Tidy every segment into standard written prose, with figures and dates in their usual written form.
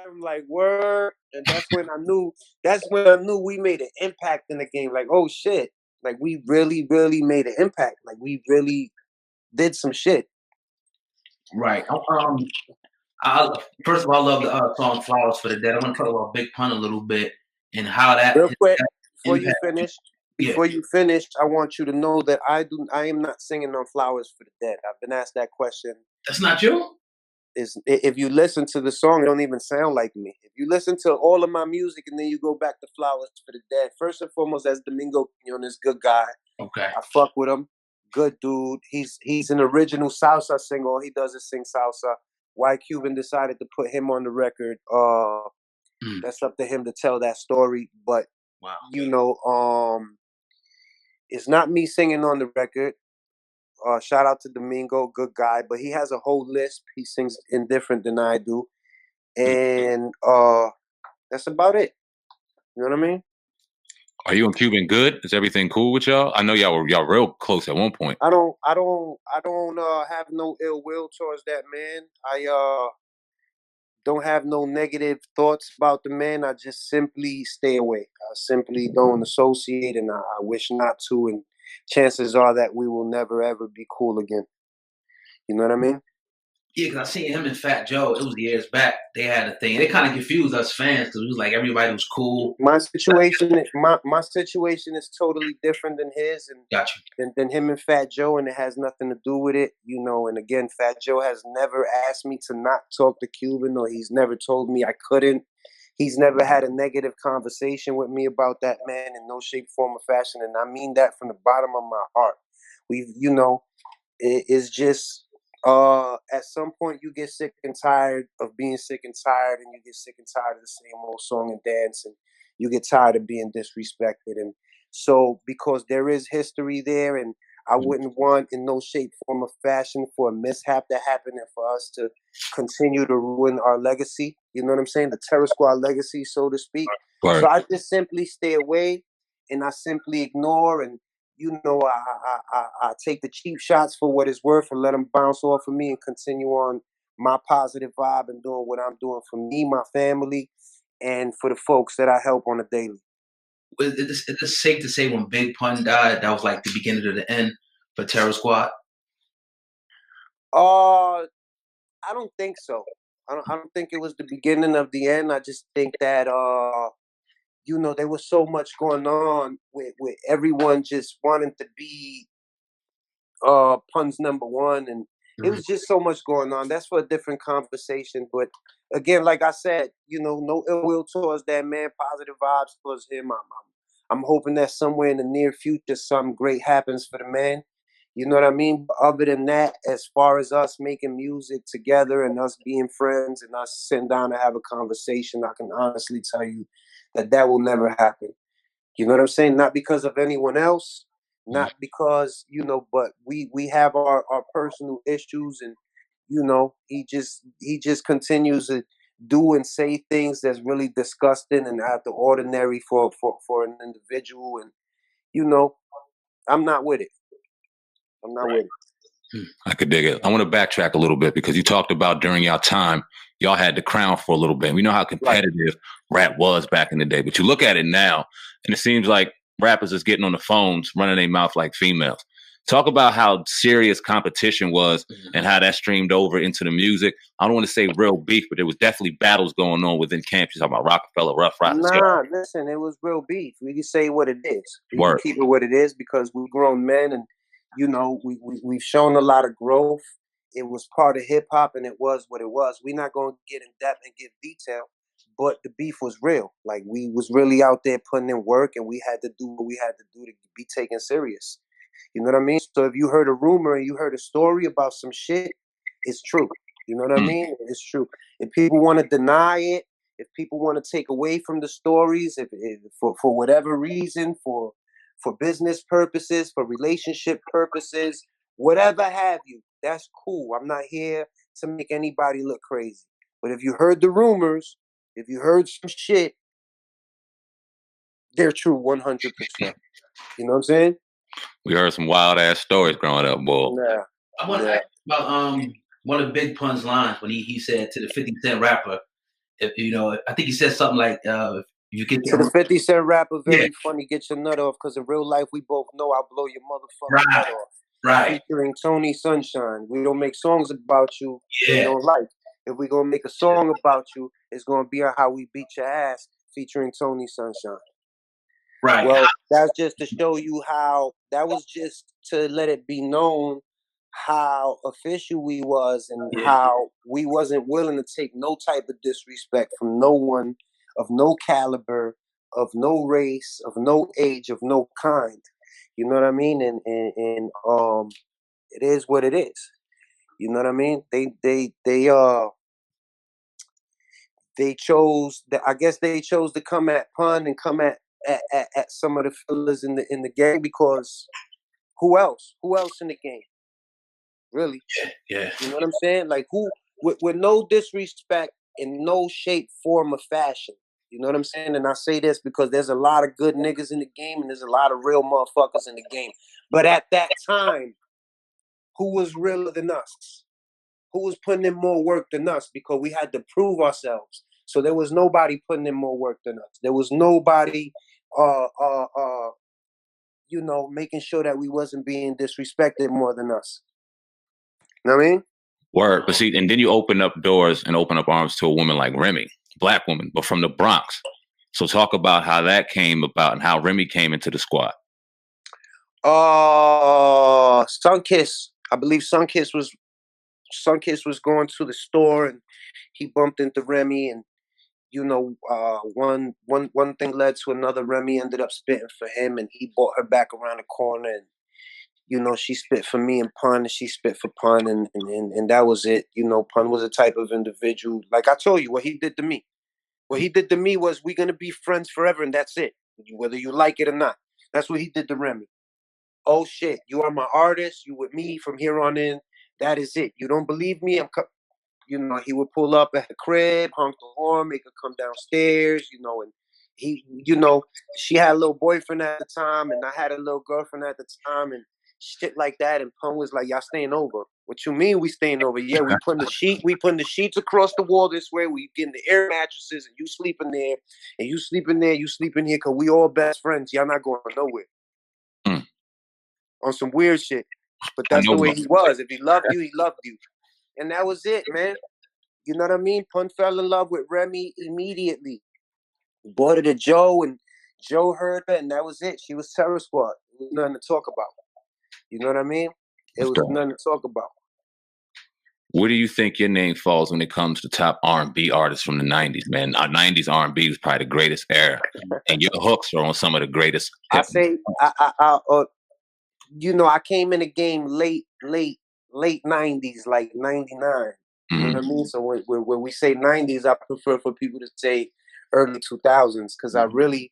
I'm like, word. And that's when I knew. That's when I knew we made an impact in the game. Like, oh shit. Like we really, really made an impact. Like we really did some shit. Right. I, first of all, I love the song "Flowers for the Dead." I want to talk about Big Pun a little bit and how that, Real quick, that before you impact. finish, Yeah, I want you to know that I am not singing on Flowers for the Dead. I've been asked that question. that's not you. Is if you listen to the song, it don't even sound like me. If you listen to all of my music and then you go back to Flowers for the Dead, first and foremost, that's Domingo Quinones, good guy. Okay. I fuck with him. Good dude. He's an original salsa singer. All he does is sing salsa. Why Cuban decided to put him on the record, that's up to him to tell that story. But Wow. you know, it's not me singing on the record. Shout out to Domingo, good guy, but he has a whole lisp. He sings indifferent than I do, and that's about it. You know what I mean? Are you and Cuban good? Is everything cool with y'all? I know y'all were real close at one point. I don't have no ill will towards that man. I don't have no negative thoughts about the man. I just simply stay away. I simply don't associate, and I wish not to. And chances are that we will never ever be cool again. You know what I mean? Yeah, because I seen him and Fat Joe. It was years back. They had a thing. It kind of confused us fans because it was like everybody was cool. My situation is totally different than his, and Gotcha. than him and Fat Joe, and it has nothing to do with it, you know. And again, Fat Joe has never asked me to not talk to Cuban, or he's never told me I couldn't. He's never had a negative conversation with me about that man in no shape, form, or fashion, and I mean that from the bottom of my heart. You know, it's just at some point you get sick and tired of being sick and tired, and you get sick and tired of the same old song and dance, and you get tired of being disrespected. And so because there is history there, and I wouldn't want in no shape, form, or fashion for a mishap to happen and for us to continue to ruin our legacy. You know what I'm saying? The Terror Squad legacy, so to speak. Right. So I just simply stay away, and I simply ignore, and you know, I take the cheap shots for what it's worth and let them bounce off of me and continue on my positive vibe and doing what I'm doing for me, my family, and for the folks that I help on a daily. Is it safe to say when Big Pun died, that was like the beginning of the end for Terror Squad? I don't think so. I don't think it was the beginning of the end. I just think that you know, there was so much going on with everyone just wanting to be Pun's number one, and it was just so much going on. That's for a different conversation. But again, like I said, you know, no ill will towards that man, positive vibes towards him. I'm hoping that somewhere in the near future something great happens for the man. You know what I mean? But other than that, as far as us making music together and us being friends and us sitting down to have a conversation, I can honestly tell you that that will never happen. You know what I'm saying? Not because of anyone else, not because, you know, but we have our personal issues, and you know, he just continues to do and say things that's really disgusting and out the ordinary for an individual, and you know, I'm not with it. I'm not with it. I could dig it. I want to backtrack a little bit because you talked about during your time, y'all had the crown for a little bit. We know how competitive rap was back in the day, but you look at it now and it seems like rappers is getting on the phones, running their mouth like females. Talk about how serious competition was and how that streamed over into the music. I don't want to say real beef, but there was definitely battles going on within camps. You talking about Rockefeller, Rough Riders. Nah, listen, it was real beef. We can say what it is. We can keep it what it is because we're grown men, and you know, we've shown a lot of growth. It was part of hip hop, and it was what it was. We're not going to get in depth and give detail, but the beef was real. Like we was really out there putting in work, and we had to do what we had to do to be taken serious. You know what I mean? So if you heard a rumor and you heard a story about some shit, it's true. You know what I mean? It's true. If people want to deny it, if people want to take away from the stories, if for whatever reason, for business purposes, for relationship purposes, whatever have you, that's cool. I'm not here to make anybody look crazy. But if you heard the rumors, if you heard some shit, they're true 100%. You know what I'm saying? We heard some wild ass stories growing up, boy. Yeah. I want to ask about one of Big Pun's lines when he said to the 50 Cent rapper, you know, I think he said something like, if you get To the that, 50 Cent rapper, yeah, very funny, get your nut off, because in real life, we both know I'll blow your motherfucking right, head off. right, Featuring Tony Sunshine. We don't make songs about you in yeah, your life. If we gonna make a song about you, it's gonna be on how we beat your ass, featuring Tony Sunshine. right, Well, that's just to show you how, that was just to let it be known how official we was, and yeah, how we wasn't willing to take no type of disrespect from no one of no caliber, of no race, of no age, of no kind. You know what I mean? And it is what it is. You know what I mean? They chose I guess they chose to come at Pun and come at some of the fellas in the gang, because who else? Who else in the game? Really? yeah, You know what I'm saying? Like, who, with no disrespect, in no shape, form, or fashion. You know what I'm saying? And I say this because there's a lot of good niggas in the game, and there's a lot of real motherfuckers in the game. But at that time, who was realer than us? Who was putting in more work than us? Because we had to prove ourselves. So there was nobody putting in more work than us. There was nobody, uh, uh, uh, making sure that we wasn't being disrespected more than us. You know what I mean? Word. But see, and then you open up doors and open up arms to a woman like Remy, black woman, but from the Bronx. So talk about how that came about and how Remy came into the squad. Sunkiss. I believe Sunkiss was going to the store, and he bumped into Remy, and one thing led to another. Remy ended up spitting for him, and he brought her back around the corner, and she spit for me and Pun, and she spit for Pun, and that was it. Pun was a type of individual, like I told you, what he did to me. What he did to me was, we're gonna be friends forever, and that's it, whether you like it or not. That's what he did to Remy. Oh shit, you are my artist. You with me from here on in. That is it. You don't believe me? He would pull up at the crib, honk the horn, make her come downstairs, and he, she had a little boyfriend at the time, and I had a little girlfriend at the time, and shit like that. And Pun was like, "Y'all staying over? What you mean we staying over? Yeah, we putting the sheets across the wall this way. We getting the air mattresses, and you sleeping there, and you sleeping there, you sleeping here, cause we all best friends. Y'all not going nowhere." Mm. On some weird shit. But I that's know. the way he was. If he loved you, he loved you. And that was it, man. You know what I mean? Pun fell in love with Remy immediately. Brought her to Joe, and Joe heard her, and that was it. She was Terror Squad. There was nothing to talk about. You know what I mean? It was nothing to talk about. Where do you think your name falls when it comes to top R&B artists from the 90s, man? Our 90s R&B was probably the greatest era. And your hooks are on some of the greatest I hip. say, I came in the game late 90s, like 99. You know what I mean? So when we say 90s, I prefer for people to say early 2000s, because I really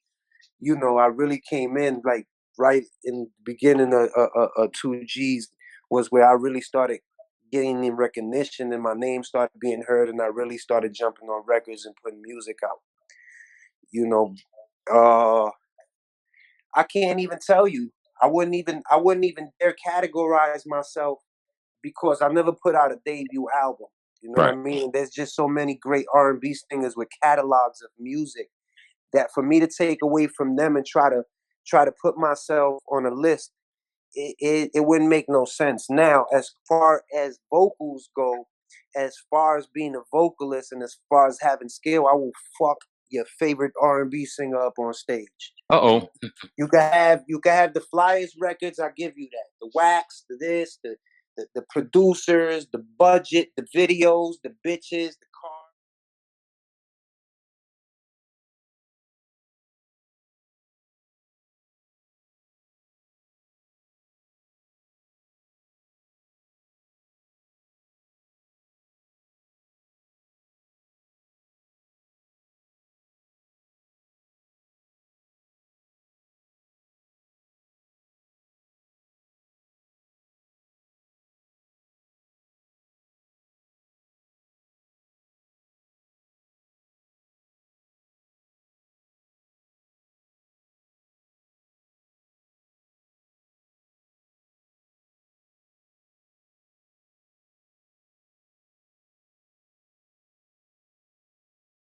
came in like right in the beginning of 2Gs was where I really started getting in recognition, and my name started being heard, and I really started jumping on records and putting music out. I can't even tell you. I wouldn't even dare categorize myself, because I never put out a debut album. You know what I mean? And there's just so many great R&B singers with catalogs of music, that for me to take away from them and try to put myself on a list, it wouldn't make no sense. Now, as far as vocals go, as far as being a vocalist, and as far as having skill, I will fuck your favorite R&B singer up on stage. Uh-oh. You can have the flyest records. I give you that. The wax, the this, the producers, the budget, the videos, the bitches, the